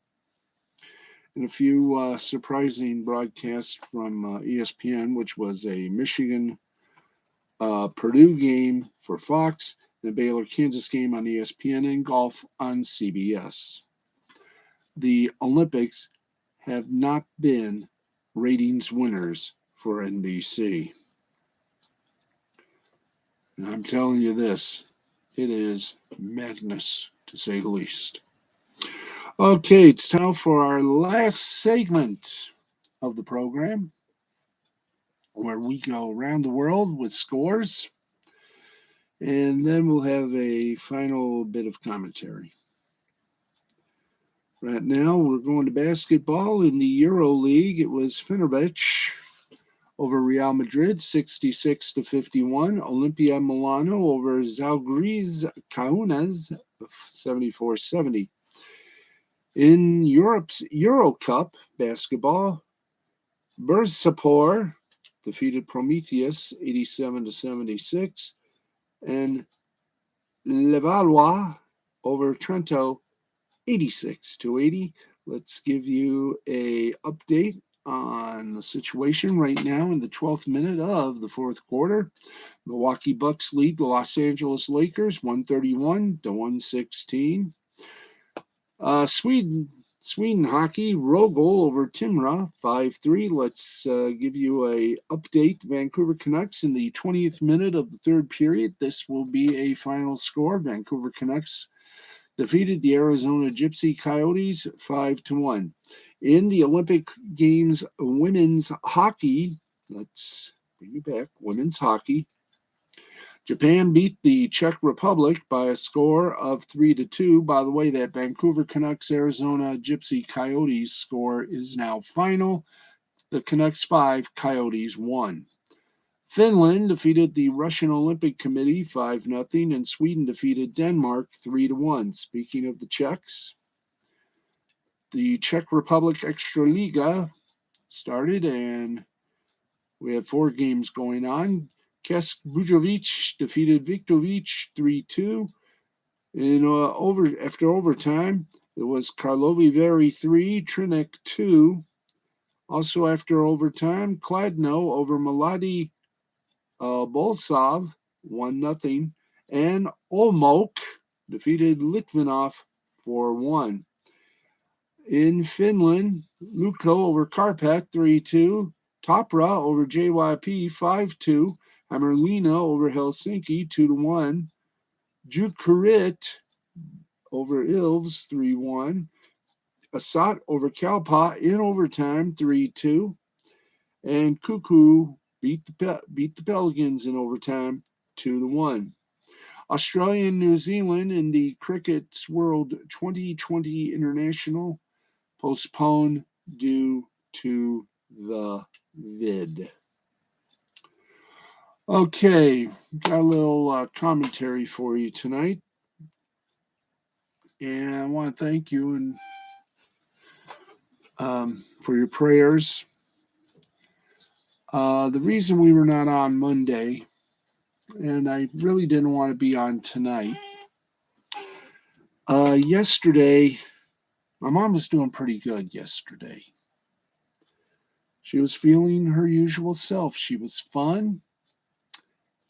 and a few surprising broadcasts from ESPN, which was a Michigan Purdue game for Fox, and a Baylor-Kansas game on ESPN, and golf on CBS. The Olympics have not been ratings winners for NBC. And I'm telling you this, It is madness, to say the least. Okay, it's time for our last segment of the program where we go around the world with scores, and then we'll have a final bit of commentary. Right now, we're going to basketball in the Euro League. It was Fenerbahce over Real Madrid, 66-51. Olimpia Milano over Zalgiris Kaunas, 74-70. In Europe's Euro Cup basketball, Bursaspor defeated Prometheus 87-76, and Levallois over Trento 86-80. Let's give you a update on the situation right now in the 12th minute of the fourth quarter. Milwaukee Bucks lead the Los Angeles Lakers 131-116. Sweden hockey, Rogel over Timra 5-3. Let's give you a update. Vancouver Canucks in the 20th minute of the third period. This will be a final score. Vancouver Canucks defeated the Arizona Gypsy Coyotes 5-1. In the Olympic Games women's hockey, let's bring you back, women's hockey. Japan beat the Czech Republic by a score of 3-2. By the way, that Vancouver Canucks Arizona Gypsy Coyotes score is now final. The Canucks 5, Coyotes 1. Finland defeated the Russian Olympic Committee 5-0, and Sweden defeated Denmark 3-1. Speaking of the Czechs, the Czech Republic Extraliga started, and we have 4 games going on. Kesk Bujovic defeated Viktovic 3-2. After overtime, it was Karlovy Vary 3, Trinek 2. Also after overtime, Kladno over Mladi Bolsov 1-0, and Olmok defeated Litvinov 4-1. In Finland, Lukko over Karpat 3-2, Tapra over JYP 5-2, Hämeenlinna over Helsinki 2-1, Jukurit over Ilves 3-1, Assat over Kalpa in overtime 3-2, and Kuku beat the Pelicans in overtime 2-1. Australia and New Zealand in the Cricket World 2020 International postponed due to the vid. Okay, got a little commentary for you tonight, and I want to thank you and for your prayers. The reason we were not on Monday, and I really didn't want to be on tonight. Yesterday, my mom was doing pretty good yesterday. She was feeling her usual self. She was fun,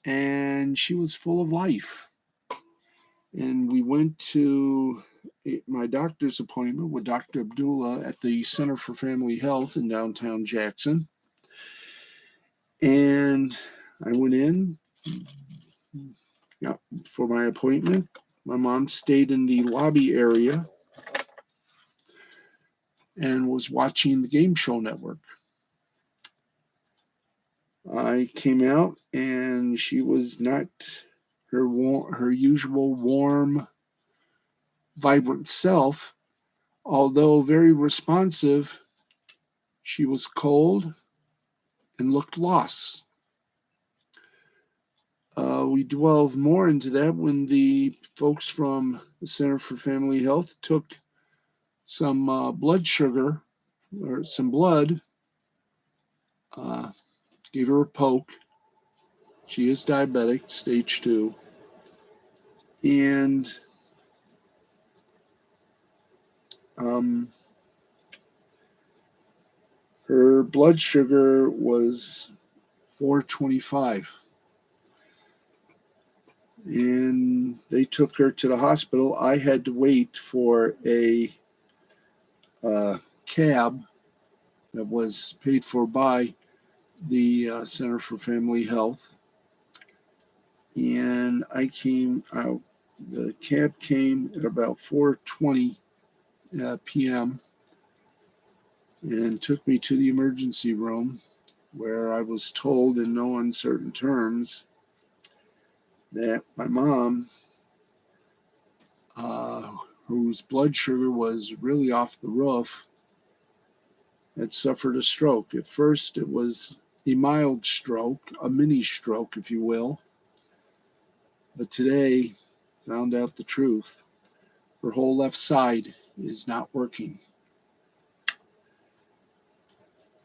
and she was full of life. And we went to my doctor's appointment with Dr. Abdullah at the Center for Family Health in downtown Jackson. And I went in for my appointment. My mom stayed in the lobby area and was watching the Game Show Network. I came out and she was not her usual warm, vibrant self. Although very responsive, she was cold and looked lost. We delved more into that when the folks from the Center for Family Health took some blood sugar or some blood, gave her a poke. She is diabetic, stage 2. And her blood sugar was 425. And they took her to the hospital. I had to wait for a cab that was paid for by the Center for Family Health. And I came out The cab came at about 4:20 p.m. and took me to the emergency room, where I was told in no uncertain terms that my mom, whose blood sugar was really off the roof, had suffered a stroke. At first, it was a mild stroke, a mini stroke, if you will. But today, found out the truth. Her whole left side is not working.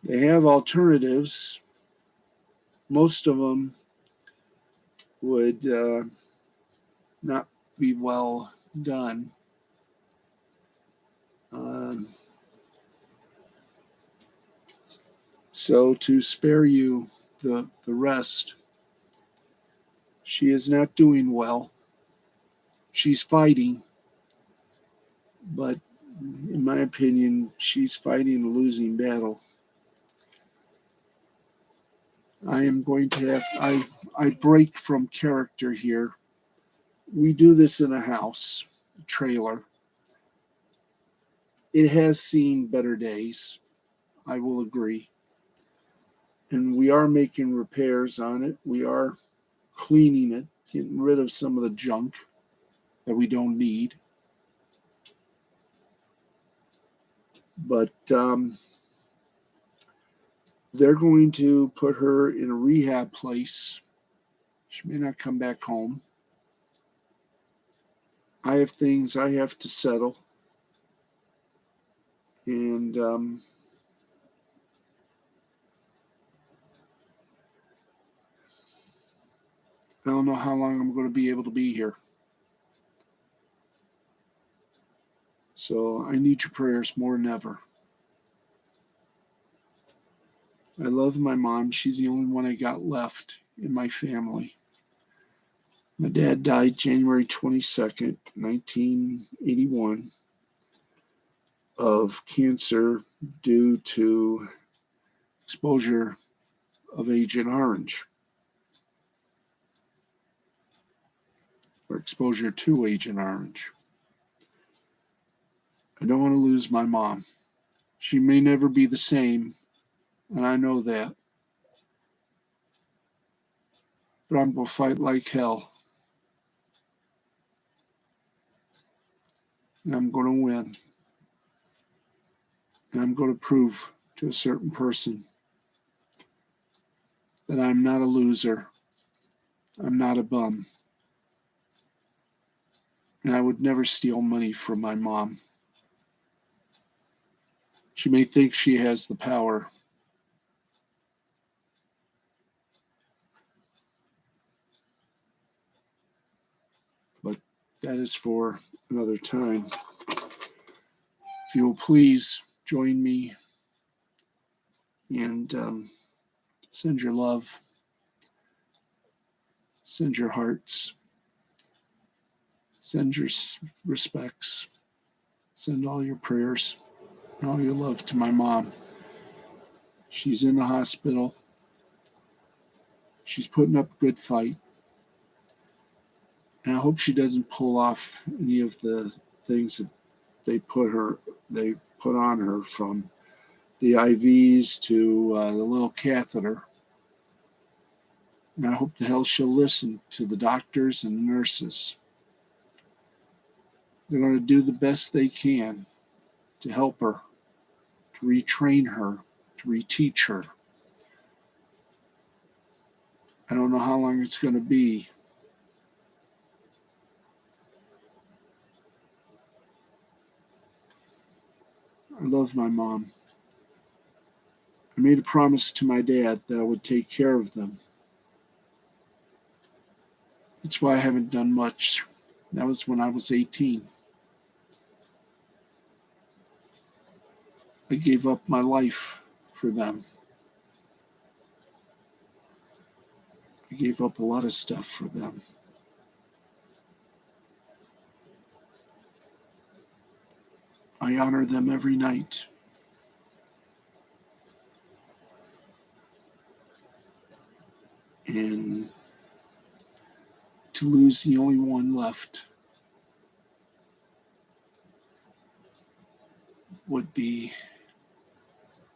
They have alternatives. Most of them would not be well done. So to spare you the rest, she is not doing well. She's fighting, but in my opinion, she's fighting a losing battle. I am going to have, I break from character here. We do this in a house, a trailer. It has seen better days, I will agree. And we are making repairs on it. We are cleaning it, getting rid of some of the junk that we don't need. But they're going to put her in a rehab place. She may not come back home. I have things I have to settle. And I don't know how long I'm going to be able to be here. So I need your prayers more than ever. I love my mom. She's the only one I got left in my family. My dad died January 22nd, 1981, of cancer due to exposure of Agent Orange, or exposure to Agent Orange. I don't want to lose my mom. She may never be the same, and I know that. But I'm going to fight like hell. And I'm going to win. And I'm going to prove to a certain person that I'm not a loser. I'm not a bum. And I would never steal money from my mom. She may think she has the power. But that is for another time. If you will please join me and send your love, send your hearts, send your respects, send all your prayers and all your love to my mom. She's in the hospital. She's putting up a good fight. And I hope she doesn't pull off any of the things that they put on her, from the IVs to the little catheter. And I hope the hell she'll listen to the doctors and the nurses. They're going to do the best they can to help her, to retrain her, to reteach her. I don't know how long it's going to be. I love my mom. I made a promise to my dad that I would take care of them. That's why I haven't done much. That was when I was 18. I gave up my life for them. I gave up a lot of stuff for them. I honor them every night. And to lose the only one left would be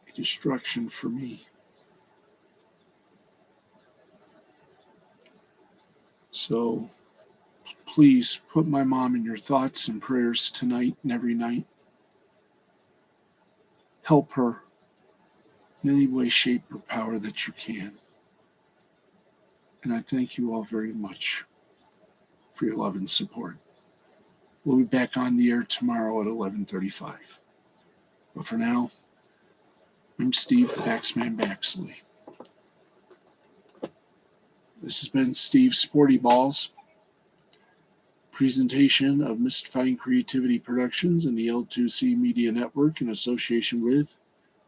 a destruction for me. So please put my mom in your thoughts and prayers tonight and every night. Help her in any way, shape, or power that you can. And I thank you all very much for your love and support. We'll be back on the air tomorrow at 11:35. But for now, I'm Steve, the Baxman Baxley. This has been Steve's Sporty Balls, presentation of Mystifying Creativity Productions and the L2C Media Network in association with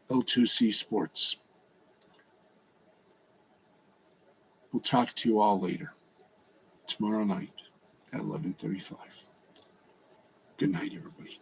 L2C Sports. We'll talk to you all later, tomorrow night at 11:35. Good night, everybody.